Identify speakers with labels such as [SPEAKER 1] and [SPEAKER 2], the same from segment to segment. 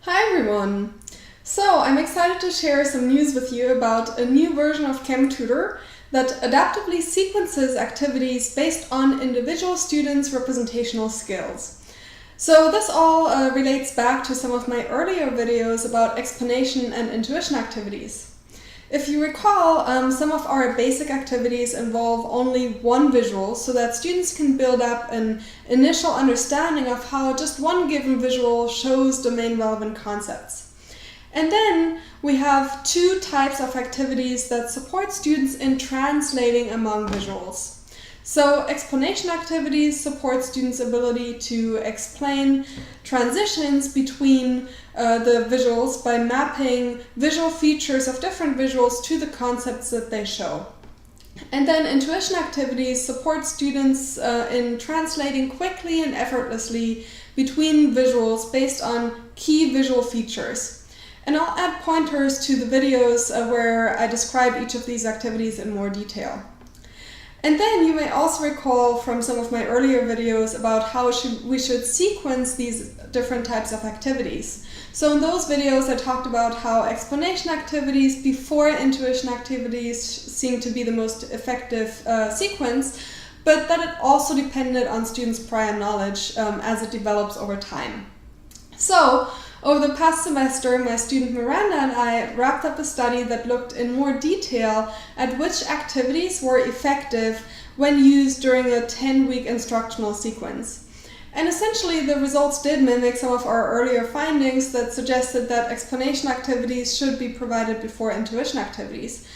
[SPEAKER 1] Hi everyone! So I'm excited to share some news with you about a new version of Chem Tutor that adaptively sequences activities based on individual students' representational skills. So this all relates back to some of my earlier videos about explanation and intuition activities. If you recall, some of our basic activities involve only one visual so that students can build up an initial understanding of how just one given visual shows domain relevant concepts. And then we have two types of activities that support students in translating among visuals. So explanation activities support students' ability to explain transitions between the visuals by mapping visual features of different visuals to the concepts that they show. And then intuition activities support students in translating quickly and effortlessly between visuals based on key visual features. And I'll add pointers to the videos where I describe each of these activities in more detail. And then you may also recall from some of my earlier videos about how we should sequence these different types of activities. So in those videos I talked about how explanation activities before intuition activities seem to be the most effective sequence, but that it also depended on students' prior knowledge as it develops over time. So over the past semester, my student Miranda and I wrapped up a study that looked in more detail at which activities were effective when used during a 10-week instructional sequence. And essentially, the results did mimic some of our earlier findings that suggested that explanation activities should be provided before intuition activities.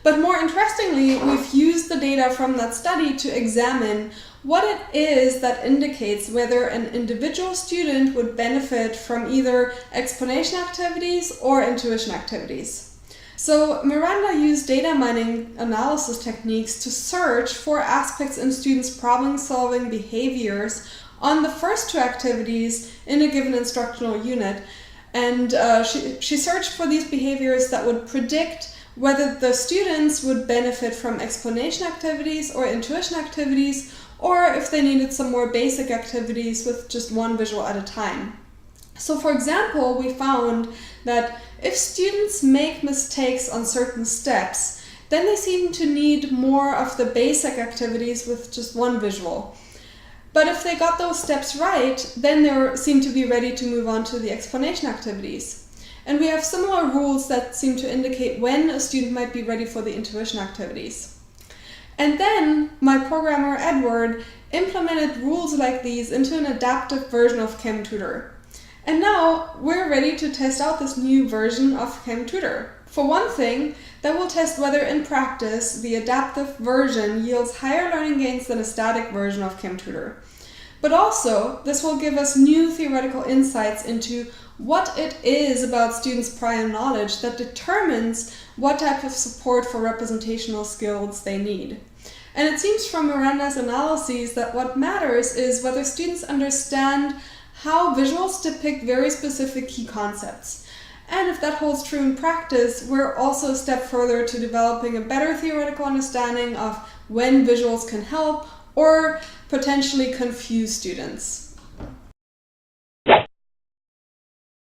[SPEAKER 1] But more interestingly, we've used the data from that study to examine what it is that indicates whether an individual student would benefit from either explanation activities or intuition activities. So Miranda used data mining analysis techniques to search for aspects in students' problem-solving behaviors on the first two activities in a given instructional unit. And she searched for these behaviors that would predict whether the students would benefit from explanation activities or intuition activities, or if they needed some more basic activities with just one visual at a time. So for example, we found that if students make mistakes on certain steps, then they seem to need more of the basic activities with just one visual. But if they got those steps right, then they seem to be ready to move on to the explanation activities. And we have similar rules that seem to indicate when a student might be ready for the intuition activities. And then my programmer Edward implemented rules like these into an adaptive version of Chem Tutor. And now we're ready to test out this new version of Chem Tutor. For one thing, that will test whether in practice the adaptive version yields higher learning gains than a static version of Chem Tutor. But also, this will give us new theoretical insights into what it is about students' prior knowledge that determines what type of support for representational skills they need. And it seems from Miranda's analyses that what matters is whether students understand how visuals depict very specific key concepts. And if that holds true in practice, we're also a step further to developing a better theoretical understanding of when visuals can help or potentially confuse students.